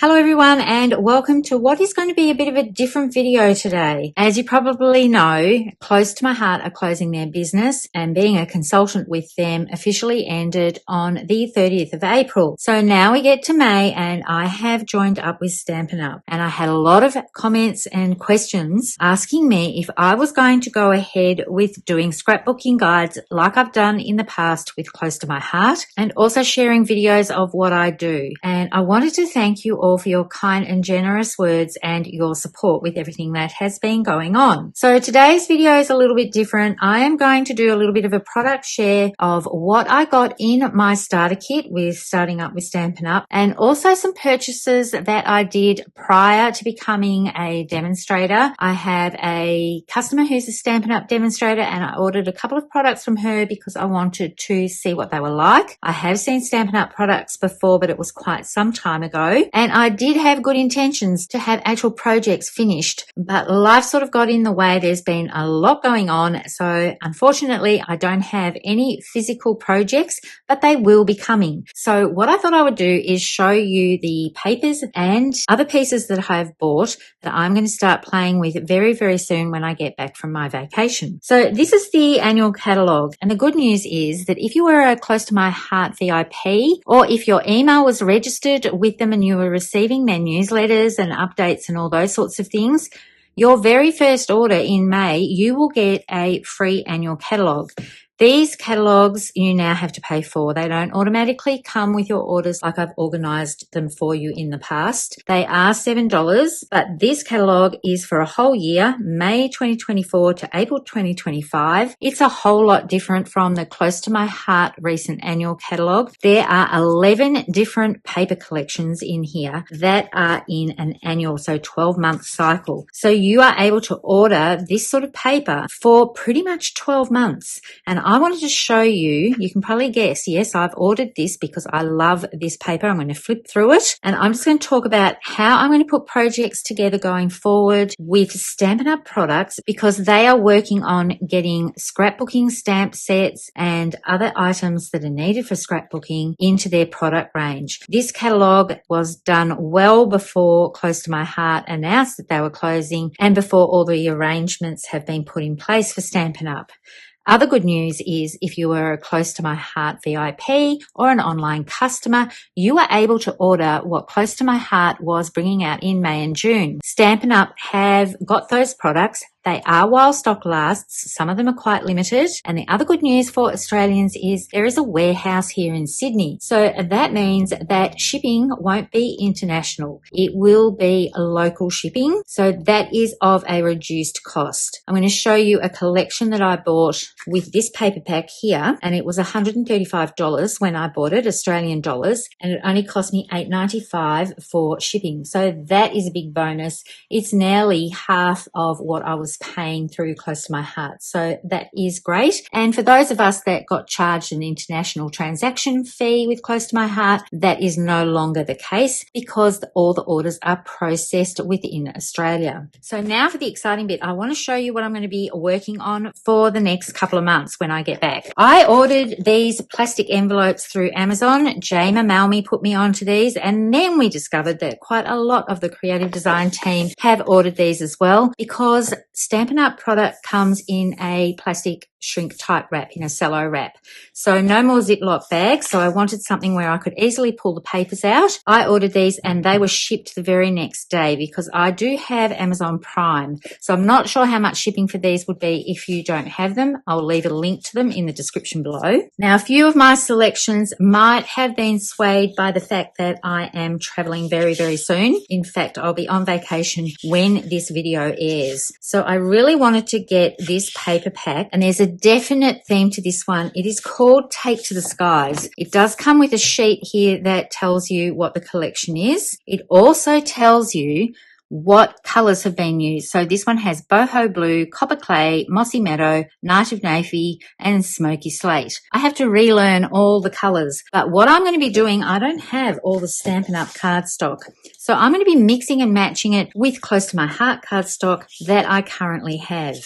Hello everyone and welcome to what is going to be a bit of a different video today. As you probably know, Close to My Heart are closing their business and being a consultant with them officially ended on the 30th of April. So now we get to May and I have joined up with Stampin' Up and I had a lot of comments and questions asking me if I was going to go ahead with doing scrapbooking guides like I've done in the past with Close to My Heart and also sharing videos of what I do. And I wanted to thank you all for your kind and generous words and your support with everything that has been going on. So today's video is a little bit different. I am going to do a little bit of a product share of what I got in my starter kit with starting up with Stampin' Up and also some purchases that I did prior to becoming a demonstrator. I have a customer who's a Stampin' Up demonstrator and I ordered a couple of products from her because I wanted to see what they were like. I have seen Stampin' Up products before, but it was quite some time ago. And I did have good intentions to have actual projects finished, but life sort of got in the way. There's been a lot going on. So unfortunately, I don't have any physical projects, but they will be coming. So what I thought I would do is show you the papers and other pieces that I've bought that I'm going to start playing with very, very soon when I get back from my vacation. So this is the annual catalogue. And the good news is that if you were a Close to My Heart VIP or if your email was registered with them and you were receiving their newsletters and updates and all those sorts of things, your very first order in May, you will get a free annual catalogue. These catalogues you now have to pay for. They don't automatically come with your orders like I've organised them for you in the past. They are $7, but this catalogue is for a whole year, May 2024 to April 2025. It's a whole lot different from the Close to My Heart recent annual catalogue. There are 11 different paper collections in here that are in an annual, so 12-month cycle. So you are able to order this sort of paper for pretty much 12 months. And I wanted to show you, you can probably guess, yes, I've ordered this because I love this paper. I'm going to flip through it and I'm just going to talk about how I'm going to put projects together going forward with Stampin' Up products because they are working on getting scrapbooking stamp sets and other items that are needed for scrapbooking into their product range. This catalogue was done well before Close to My Heart announced that they were closing and before all the arrangements have been put in place for Stampin' Up. Other good news is if you were a Close to My Heart VIP or an online customer, you are able to order what Close to My Heart was bringing out in May and June. Stampin' Up have got those products. They are while stock lasts. Some of them are quite limited. And the other good news for Australians is there is a warehouse here in Sydney. So that means that shipping won't be international. It will be local shipping. So that is of a reduced cost. I'm going to show you a collection that I bought with this paper pack here. And it was $135 when I bought it, Australian dollars. And it only cost me $8.95 for shipping. So that is a big bonus. It's nearly half of what I was paying through Close to My Heart. So that is great. And for those of us that got charged an international transaction fee with Close to My Heart, that is no longer the case because all the orders are processed within Australia. So now for the exciting bit, I want to show you what I'm going to be working on for the next couple of months when I get back. I ordered these plastic envelopes through Amazon. Jama Malmy put me onto these and then we discovered that quite a lot of the creative design team have ordered these as well because Stampin' Up product comes in a plastic shrink type wrap, in a cello wrap. So no more Ziploc bags. So I wanted something where I could easily pull the papers out. I ordered these and they were shipped the very next day because I do have Amazon Prime. So I'm not sure how much shipping for these would be if you don't have them. I'll leave a link to them in the description below. Now, a few of my selections might have been swayed by the fact that I am traveling very, very soon. In fact, I'll be on vacation when this video airs. So I really wanted to get this paper pack and there's a definite theme to this one. It is called Take to the Skies. It does come with a sheet here that tells you what the collection is. It also tells you what colours have been used. So this one has boho blue, copper clay, mossy meadow, night of navy and smoky slate. I have to relearn all the colours, but what I'm going to be doing, I don't have all the Stampin' Up cardstock. So I'm going to be mixing and matching it with Close to My Heart cardstock that I currently have.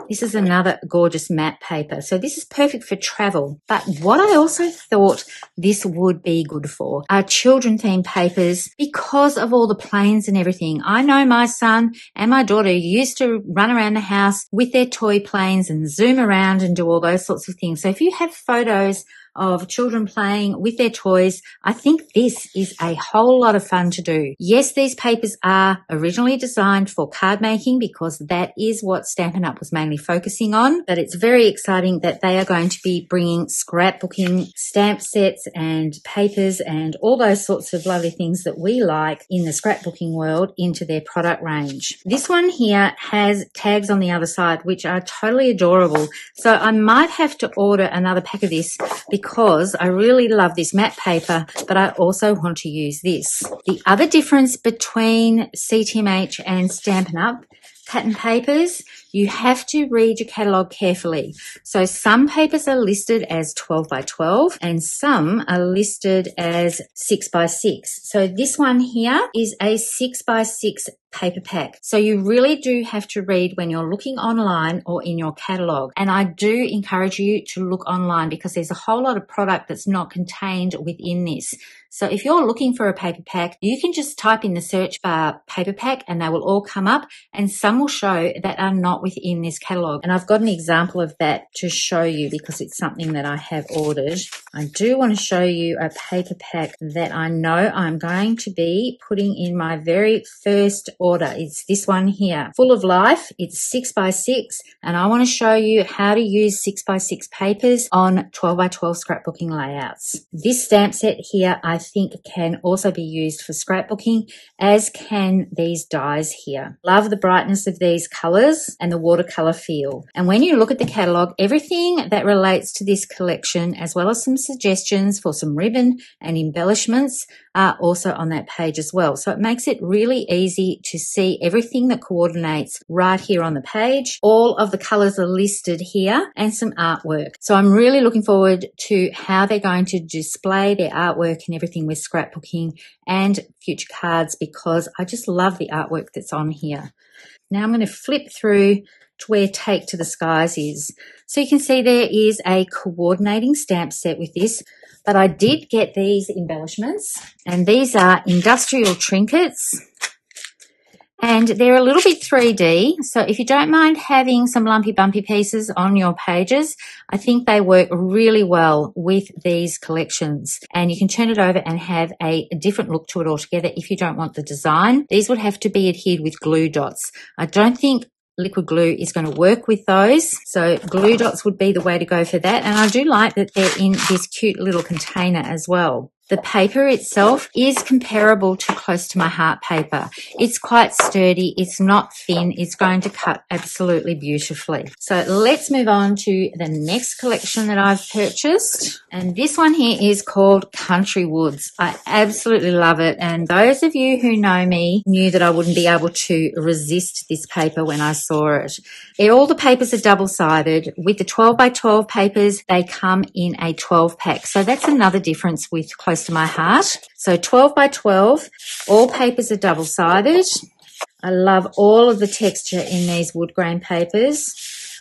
This is another gorgeous matte paper. So this is perfect for travel. But what I also thought this would be good for are children themed papers because of all the planes and everything. I know my son and my daughter used to run around the house with their toy planes and zoom around and do all those sorts of things. So if you have photos of children playing with their toys, I think this is a whole lot of fun to do. Yes, these papers are originally designed for card making because that is what Stampin' Up! Was mainly focusing on, but it's very exciting that they are going to be bringing scrapbooking stamp sets and papers and all those sorts of lovely things that we like in the scrapbooking world into their product range. This one here has tags on the other side, which are totally adorable. So I might have to order another pack of this because I really love this matte paper, but I also want to use this. The other difference between CTMH and Stampin' Up! Pattern papers, you have to read your catalogue carefully. So some papers are listed as 12 by 12 and some are listed as 6 by 6. So this one here is a 6 by 6 paper pack. So you really do have to read when you're looking online or in your catalogue. And I do encourage you to look online because there's a whole lot of product that's not contained within this. So if you're looking for a paper pack, you can just type in the search bar paper pack and they will all come up, and some will show that are not within this catalogue. And I've got an example of that to show you because it's something that I have ordered. I do want to show you a paper pack that I know I'm going to be putting in my very first order. It's this one here, Full of Life. It's 6 by 6, and I want to show you how to use 6 by 6 papers on 12 by 12 scrapbooking layouts. This stamp set here I think can also be used for scrapbooking, as can these dies here. Love the brightness of these colours and the watercolour feel. And when you look at the catalogue, everything that relates to this collection, as well as some suggestions for some ribbon and embellishments, are also on that page as well. So it makes it really easy to see everything that coordinates right here on the page. All of the colours are listed here and some artwork. So I'm really looking forward to how they're going to display their artwork and everything with scrapbooking and future cards, because I just love the artwork that's on here. Now I'm going to flip through to where Take to the Skies is. So you can see there is a coordinating stamp set with this, but I did get these embellishments, and these are industrial trinkets, and they're a little bit 3D. So if you don't mind having some lumpy bumpy pieces on your pages, I think they work really well with these collections, and you can turn it over and have a different look to it altogether if you don't want the design. These would have to be adhered with glue dots. I don't think liquid glue is going to work with those, so glue dots would be the way to go for that. And I do like that they're in this cute little container as well. The paper itself is comparable to Close to My Heart paper. It's quite sturdy, it's not thin, it's going to cut absolutely beautifully. So let's move on to the next collection that I've purchased. And this one here is called Country Woods. I absolutely love it. And those of you who know me knew that I wouldn't be able to resist this paper when I saw it. All the papers are double-sided. With the 12 by 12 papers, they come in a 12 pack. So that's another difference with Close to My Heart. So 12 by 12, all papers are double-sided. I love all of the texture in these wood grain papers.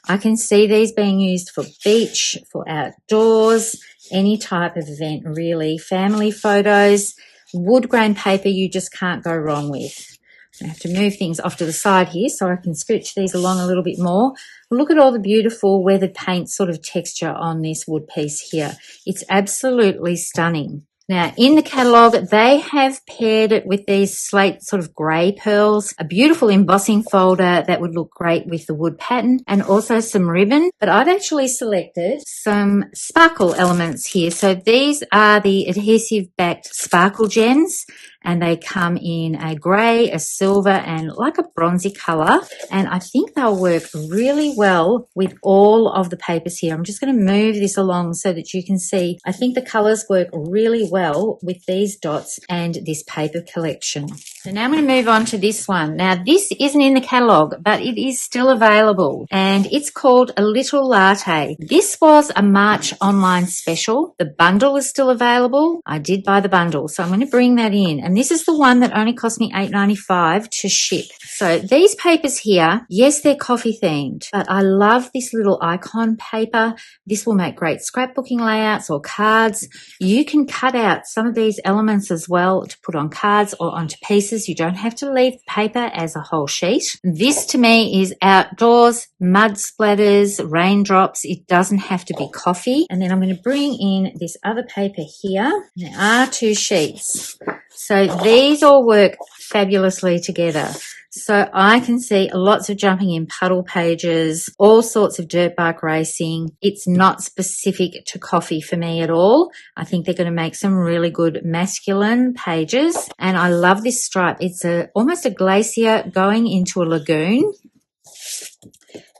I can see these being used for beach, for outdoors, any type of event really. Family photos, wood grain paper you just can't go wrong with. I have to move things off to the side here so I can scooch these along a little bit more. Look at all the beautiful weathered paint sort of texture on this wood piece here. It's absolutely stunning. Now, in the catalogue, they have paired it with these slate sort of grey pearls, a beautiful embossing folder that would look great with the wood pattern, and also some ribbon. But I've actually selected some sparkle elements here. So these are the adhesive-backed sparkle gems, and they come in a grey, a silver, and like a bronzy colour. And I think they'll work really well with all of the papers here. I'm just going to move this along so that you can see. I think the colours work really well with these dots and this paper collection. So now I'm going to move on to this one. Now, this isn't in the catalogue, but it is still available, and it's called A Little Latte. This was a March online special. The bundle is still available. I did buy the bundle, so I'm going to bring that in. And this is the one that only cost me $8.95 to ship. So these papers here, yes, they're coffee themed, but I love this little icon paper. This will make great scrapbooking layouts or cards. You can cut out some of these elements as well to put on cards or onto pieces. You don't have to leave the paper as a whole sheet. This to me is outdoors, mud splatters, raindrops. It doesn't have to be coffee. And then I'm going to bring in this other paper here. There are 2 sheets. So these all work fabulously together. So I can see lots of jumping in puddle pages, all sorts of dirt bike racing. It's not specific to coffee for me at all. I think they're going to make some really good masculine pages. And I love this stripe. It's almost a glacier going into a lagoon.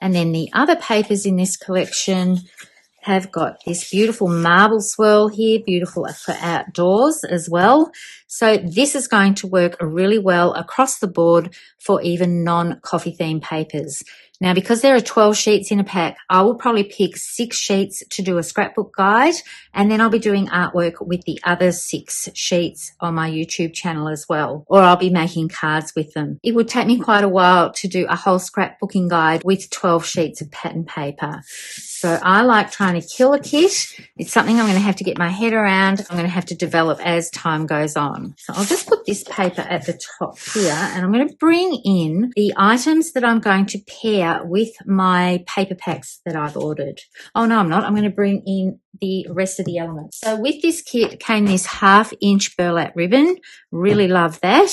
And then the other papers in this collection have got this beautiful marble swirl here, beautiful for outdoors as well. So this is going to work really well across the board for even non-coffee themed papers. Now, because there are 12 sheets in a pack, I will probably pick 6 sheets to do a scrapbook guide, and then I'll be doing artwork with the other 6 sheets on my YouTube channel as well, or I'll be making cards with them. It would take me quite a while to do a whole scrapbooking guide with 12 sheets of pattern paper. So I like trying to kill a kit. It's something I'm going to have to get my head around. I'm going to have to develop as time goes on. So I'll just put this paper at the top here, and I'm going to bring in the items that I'm going to pair with my paper packs that I've ordered. Oh, no, I'm not. I'm going to bring in the rest of the elements. So with this kit came this 1/2 inch burlap ribbon. Really love that.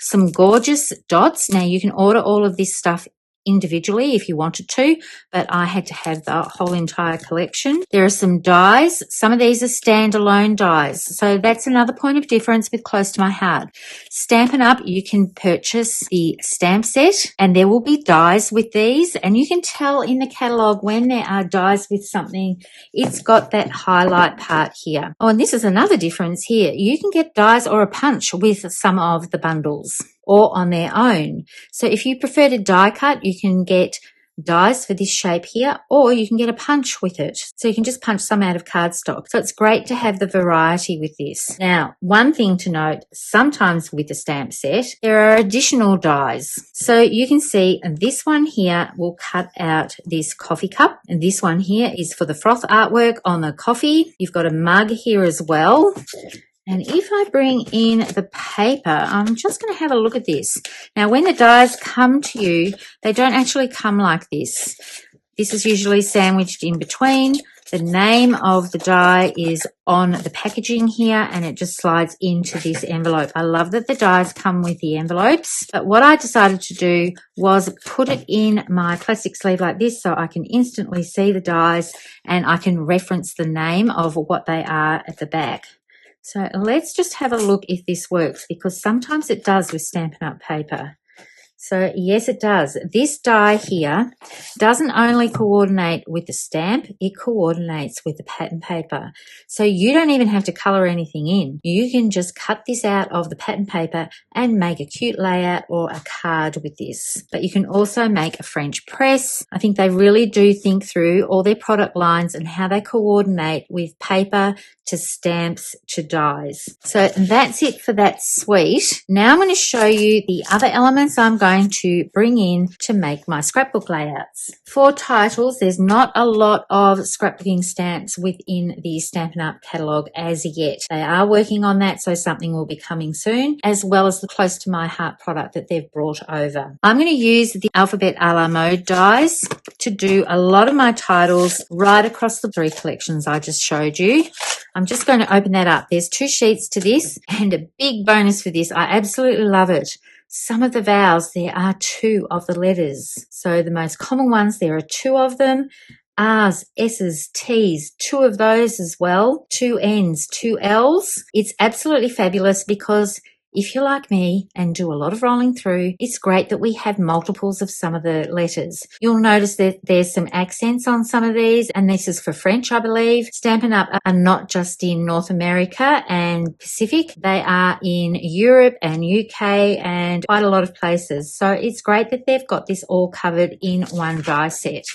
Some gorgeous dots. Now you can order all of this stuff individually if you wanted to, but I had to have the whole entire collection. There are some dies. Some of these are standalone dies, so that's another point of difference with Close to My Heart. Stampin' Up, you can purchase the stamp set, and there will be dies with these, and you can tell in the catalogue when there are dies with something, it's got that highlight part here. Oh, and this is another difference here. You can get dies or a punch with some of the bundles, or on their own. So if you prefer to die cut, you can get dies for this shape here, or you can get a punch with it. So you can just punch some out of cardstock. So it's great to have the variety with this. Now, one thing to note, sometimes with the stamp set, there are additional dies. So you can see this one here will cut out this coffee cup, and this one here is for the froth artwork on the coffee. You've got a mug here as well. And if I bring in the paper, I'm just going to have a look at this. Now, when the dies come to you, they don't actually come like this. This is usually sandwiched in between. The name of the die is on the packaging here, and it just slides into this envelope. I love that the dies come with the envelopes. But what I decided to do was put it in my plastic sleeve like this, so I can instantly see the dies and I can reference the name of what they are at the back. So let's just have a look if this works, because sometimes it does with Stampin' Up paper. So yes, it does. This die here doesn't only coordinate with the stamp, it coordinates with the pattern paper. So you don't even have to color anything in. You can just cut this out of the pattern paper and make a cute layout or a card with this. But you can also make a French press. I think they really do think through all their product lines and how they coordinate with paper to stamps to dies. So that's it for that suite. Now I'm going to show you the other elements I'm going to bring in to make my scrapbook layouts. For titles, there's not a lot of scrapbooking stamps within the Stampin' Up catalogue as yet. They are working on that, so something will be coming soon, as well as the Close to My Heart product that they've brought over. I'm going to use the Alphabet a la mode dies to do a lot of my titles right across the 3 collections I just showed you. I'm just going to open that up. There's 2 sheets to this, and a big bonus for this, I absolutely love it. Some of the vowels, there are 2 of the letters. So the most common ones, there are 2 of them. R's, S's, T's, 2 of those as well. 2 N's, 2 L's. It's absolutely fabulous because if you're like me and do a lot of rolling through, it's great that we have multiples of some of the letters. You'll notice that there's some accents on some of these, and this is for French, I believe. Stampin' Up! Are not just in North America and Pacific. They are in Europe and UK and quite a lot of places. So it's great that they've got this all covered in one die set.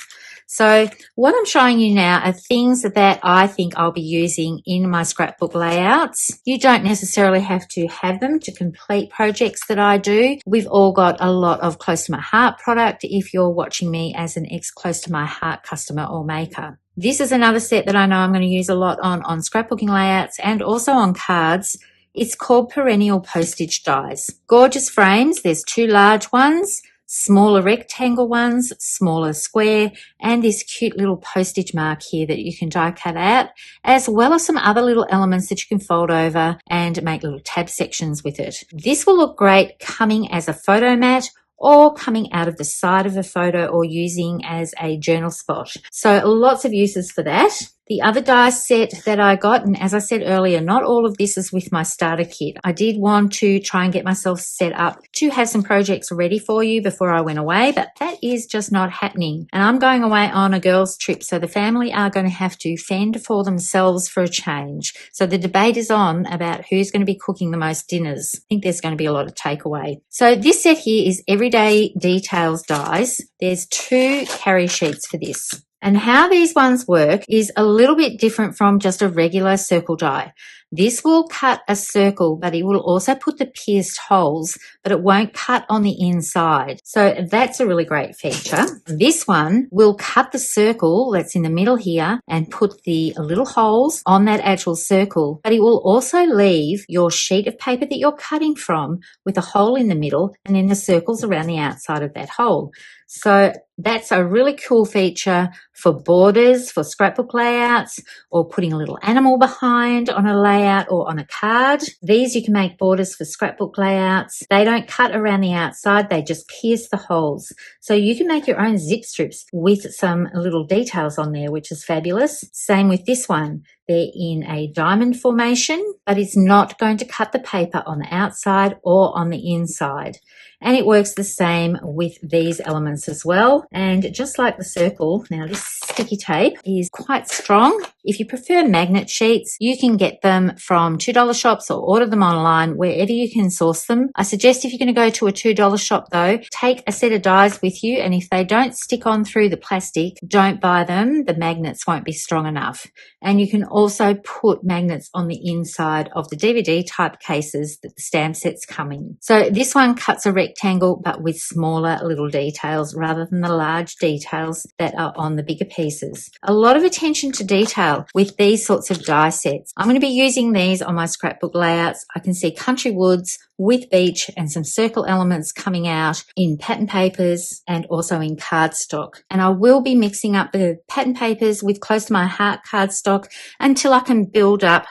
So what I'm showing you now are things that I think I'll be using in my scrapbook layouts. You don't necessarily have to have them to complete projects that I do. We've all got a lot of close to my heart product if you're watching me as an close to my heart customer or maker. This is another set that I know I'm going to use a lot on scrapbooking layouts and also on cards. It's called Perennial Postage dies. Gorgeous frames. There's 2 large ones, smaller rectangle ones, smaller square, and this cute little postage mark here that you can die cut out, as well as some other little elements that you can fold over and make little tab sections with it. This will look great coming as a photo mat or coming out of the side of a photo or using as a journal spot. So lots of uses for that. The other die set that I got, and as I said earlier, not all of this is with my starter kit. I did want to try and get myself set up to have some projects ready for you before I went away, but that is just not happening. And I'm going away on a girls' trip, so the family are going to have to fend for themselves for a change. So the debate is on about who's going to be cooking the most dinners. I think there's going to be a lot of takeaway. So this set here is Everyday Details dies. There's 2 carry sheets for this. And how these ones work is a little bit different from just a regular circle die. This will cut a circle, but it will also put the pierced holes, but it won't cut on the inside. So that's a really great feature. This one will cut the circle that's in the middle here and put the little holes on that actual circle, but it will also leave your sheet of paper that you're cutting from with a hole in the middle and then the circles around the outside of that hole. So that's a really cool feature for borders, for scrapbook layouts, or putting a little animal behind on a layout or on a card. These you can make borders for scrapbook layouts. They don't cut around the outside, they just pierce the holes. So you can make your own zip strips with some little details on there, which is fabulous. Same with this one. They're in a diamond formation, but it's not going to cut the paper on the outside or on the inside. And it works the same with these elements as well. And just like the circle, now this sticky tape is quite strong. If you prefer magnet sheets, you can get them from $2 shops or order them online wherever you can source them. I suggest if you're going to go to a $2 shop though, take a set of dies with you, and if they don't stick on through the plastic, don't buy them. The magnets won't be strong enough. And you can also put magnets on the inside of the DVD type cases that the stamp sets come in. So this one cuts a rectangle but with smaller little details rather than the large details that are on the bigger pieces. A lot of attention to detail with these sorts of die sets. I'm going to be using these on my scrapbook layouts. I can see country woods with beach and some circle elements coming out in pattern papers and also in cardstock. And I will be mixing up the pattern papers with close to my heart cardstock until I can build up,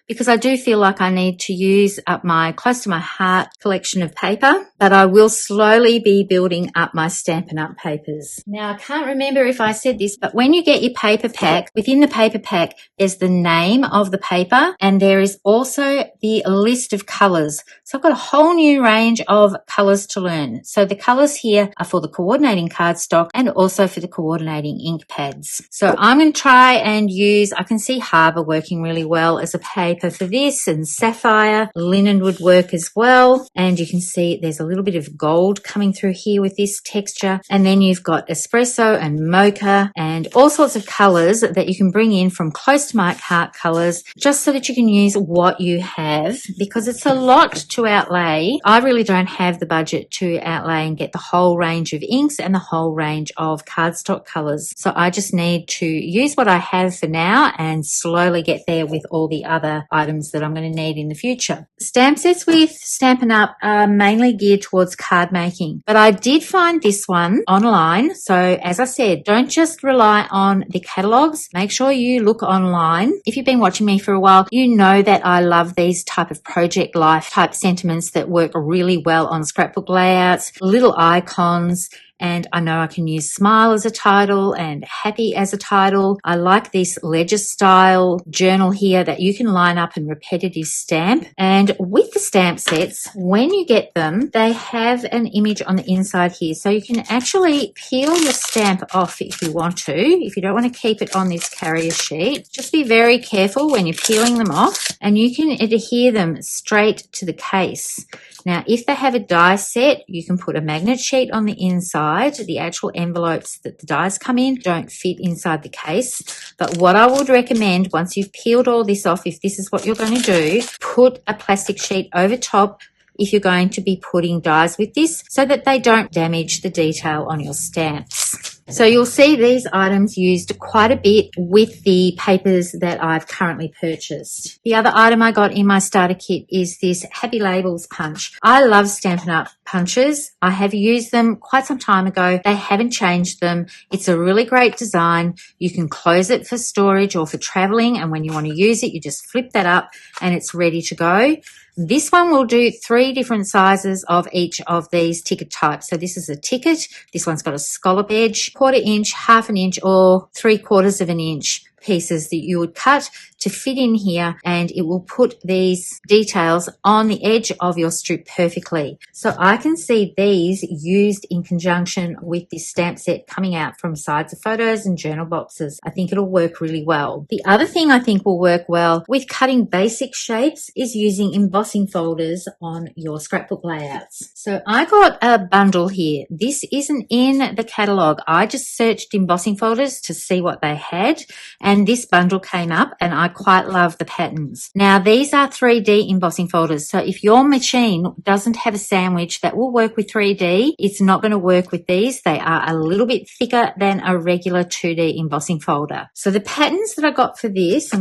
because I do feel like I need to use up my close to my heart collection of paper, but I will slowly be building up my Stampin' Up! Papers. Now, I can't remember if I said this, but when you get your paper pack, within the paper pack, there's the name of the paper, and there is also the list of colours. So I've got a whole new range of colours to learn. So the colours here are for the coordinating cardstock and also for the coordinating ink pads. So I'm going to try and use, I can see Harbour working really well as a paper for this, and Sapphire. Linen would work as well. And you can see there's a little bit of gold coming through here with this texture. And then you've got espresso and mocha and all sorts of colours that you can bring in from close to my heart colours, just so that you can use what you have, because it's a lot to outlay. I really don't have the budget to outlay and get the whole range of inks and the whole range of cardstock colours. So I just need to use what I have for now and slowly get there with all the other items that I'm going to need in the future. Stamp sets with Stampin' Up! Are mainly geared towards card making, but I did find this one online. So as I said, don't just rely on the catalogues. Make sure you look online. If you've been watching me for a while, you know that I love these type of project life type sentiments that work really well on scrapbook layouts, little icons, and I know I can use smile as a title and happy as a title. I like this ledger style journal here that you can line up and repetitive stamp. And with the stamp sets, when you get them, they have an image on the inside here. So you can actually peel your stamp off if you want to. If you don't want to keep it on this carrier sheet, just be very careful when you're peeling them off, and you can adhere them straight to the case. Now, if they have a die set, you can put a magnet sheet on the inside. The actual envelopes that the dies come in don't fit inside the case. But what I would recommend, once you've peeled all this off, if this is what you're going to do, put a plastic sheet over top if you're going to be putting dies with this, so that they don't damage the detail on your stamps. So you'll see these items used quite a bit with the papers that I've currently purchased. The other item I got in my starter kit is this Happy Labels punch. I love Stampin' Up! Punches. I have used them quite some time ago. They haven't changed them. It's a really great design. You can close it for storage or for traveling, and when you want to use it, you just flip that up and it's ready to go. This one will do 3 different sizes of each of these ticket types. So this is a ticket. This one's got a scallop edge, 1/4 inch, 1/2 inch, or 3/4 of an inch pieces that you would cut to fit in here, and it will put these details on the edge of your strip perfectly. So I can see these used in conjunction with this stamp set coming out from sides of photos and journal boxes. I think it'll work really well. The other thing I think will work well with cutting basic shapes is using embossing folders on your scrapbook layouts. So I got a bundle here. This isn't in the catalogue. I just searched embossing folders to see what they had, and this bundle came up, and I quite love the patterns. Now, these are 3D embossing folders, so if your machine doesn't have a sandwich that will work with 3D, it's not going to work with these. They are a little bit thicker than a regular 2D embossing folder. So the patterns that I got for this,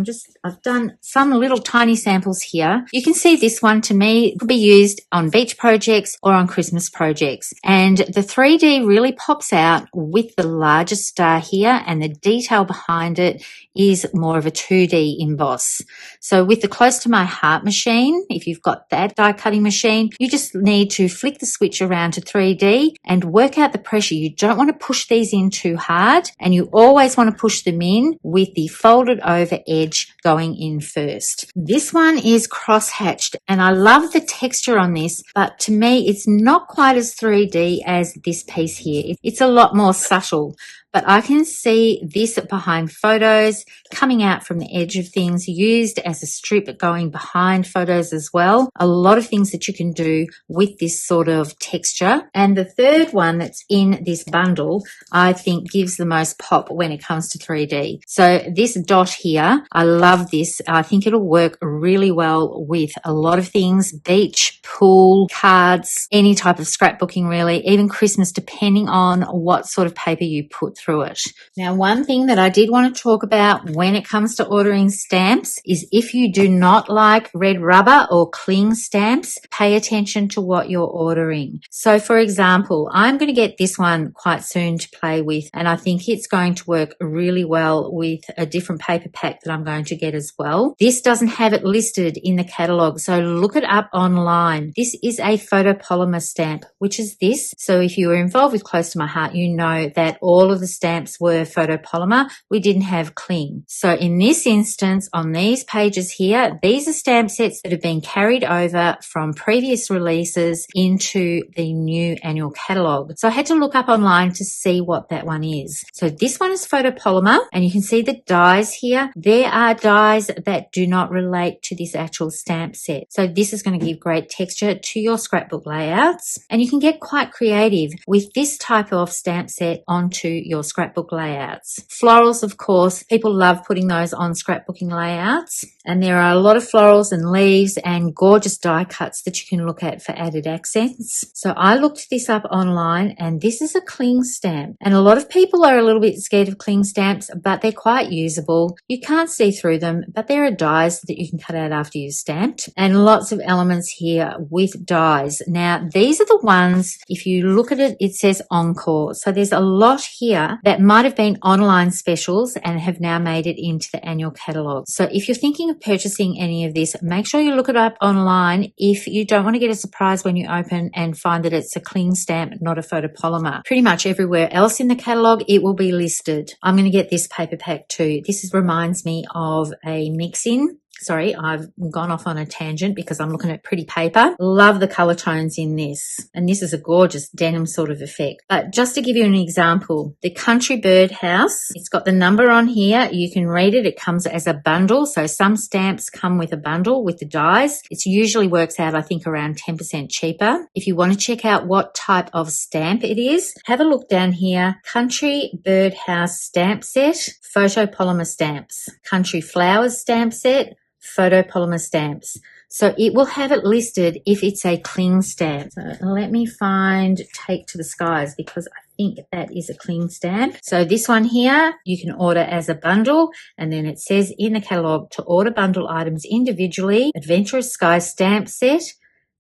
I've done some little tiny samples here. You can see this one, to me, could be used on beach projects or on Christmas projects. And the 3D really pops out with the larger star here, and the detail behind it is more of a 2D emboss. So with the Close to My Heart machine, if you've got that die cutting machine, you just need to flick the switch around to 3D and work out the pressure. You don't want to push these in too hard, and you always want to push them in with the folded over edge going in first. This one is cross hatched, and I love the texture on this, but to me it's not quite as 3D as this piece here. It's a lot more subtle. But I can see this behind photos, coming out from the edge of things, used as a strip going behind photos as well. A lot of things that you can do with this sort of texture. And the third one that's in this bundle, I think gives the most pop when it comes to 3D. So this dot here, I love this. I think it'll work really well with a lot of things: beach, pool, cards, any type of scrapbooking really, even Christmas, depending on what sort of paper you put through it. Now, one thing that I did want to talk about when it comes to ordering stamps is if you do not like red rubber or cling stamps, pay attention to what you're ordering. So for example, I'm going to get this one quite soon to play with, and I think it's going to work really well with a different paper pack that I'm going to get as well. This doesn't have it listed in the catalogue, so look it up online. This is a photopolymer stamp, which is this. So if you were involved with Close to My Heart, you know that all of the stamps were photopolymer. We didn't have cling. So in this instance, on these pages here, these are stamp sets that have been carried over from previous releases into the new annual catalogue. So I had to look up online to see what that one is. So this one is photopolymer, and you can see the dies here. There are dies that do not relate to this actual stamp set. So this is going to give great texture to your scrapbook layouts, and you can get quite creative with this type of stamp set onto your scrapbook layouts. Florals, of course, people love putting those on scrapbooking layouts, and there are a lot of florals and leaves and gorgeous die cuts that you can look at for added accents. So I looked this up online, and this is a cling stamp, and a lot of people are a little bit scared of cling stamps, but they're quite usable. You can't see through them, but there are dies that you can cut out after you've stamped, and lots of elements here with dies. Now, these are the ones, if you look at it, it says Encore. So there's a lot here here that might have been online specials and have now made it into the annual catalogue. So if you're thinking of purchasing any of this, make sure you look it up online if you don't want to get a surprise when you open and find that it's a cling stamp, not a photopolymer. Pretty much everywhere else in the catalogue, it will be listed. I'm going to get this paper pack too. Reminds me of a mix-in. Sorry, I've gone off on a tangent because I'm looking at pretty paper. Love the color tones in this. And this is a gorgeous denim sort of effect. But just to give you an example, the Country Bird House, it's got the number on here. You can read it. It comes as a bundle. So some stamps come with a bundle with the dies. It usually works out, I think, around 10% cheaper. If you want to check out what type of stamp it is, have a look down here. Country Bird House stamp set, photopolymer stamps. Country Flowers stamp set, photopolymer stamps. So it will have it listed if it's a cling stamp. So let me find Take to the Skies because I think that is a cling stamp. So this one here, you can order as a bundle, and then it says in the catalogue to order bundle items individually, Adventurous Skies stamp set.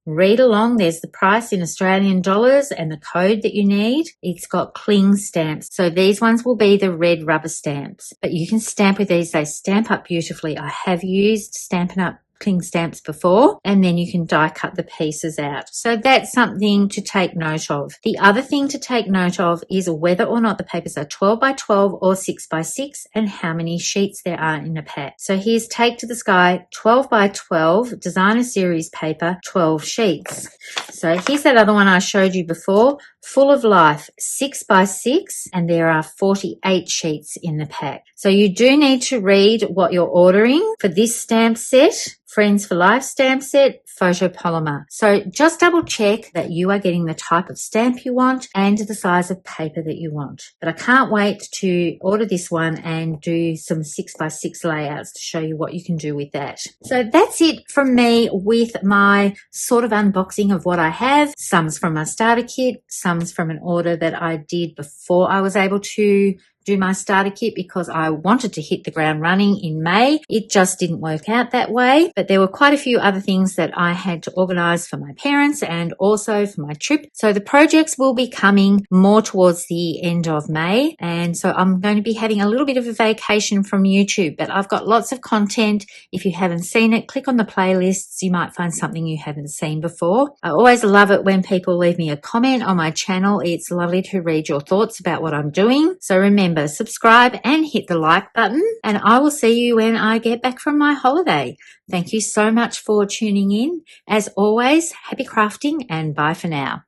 Read along, there's the price in Australian dollars and the code that you need. It's got cling stamps. So these ones will be the red rubber stamps. But you can stamp with these. They stamp up beautifully. I have used Stampin' Up! Cling stamps before, and then you can die cut the pieces out. So that's something to take note of. The other thing to take note of is whether or not the papers are 12 by 12 or 6 by 6 and how many sheets there are in a pack. So here's Take to the Sky 12 by 12 designer series paper, 12 sheets. So here's that other one I showed you before, Full of Life 6 by 6, and there are 48 sheets in the pack. So you do need to read what you're ordering for this stamp set. Friends for Life stamp set, photopolymer. So just double check that you are getting the type of stamp you want and the size of paper that you want. But I can't wait to order this one and do some 6 by 6 layouts to show you what you can do with that. So that's it from me with my sort of unboxing of what I have. Some's from my starter kit, some's from an order that I did before I was able to do my starter kit because I wanted to hit the ground running in May. It just didn't work out that way, but there were quite a few other things that I had to organize for my parents and also for my trip. So the projects will be coming more towards the end of May, and so I'm going to be having a little bit of a vacation from YouTube, but I've got lots of content. If you haven't seen it, click on the playlists. You might find something you haven't seen before. I always love it when people leave me a comment on my channel. It's lovely to read your thoughts about what I'm doing. So remember, subscribe and hit the like button, and I will see you when I get back from my holiday. Thank you so much for tuning in. As always, happy crafting and bye for now.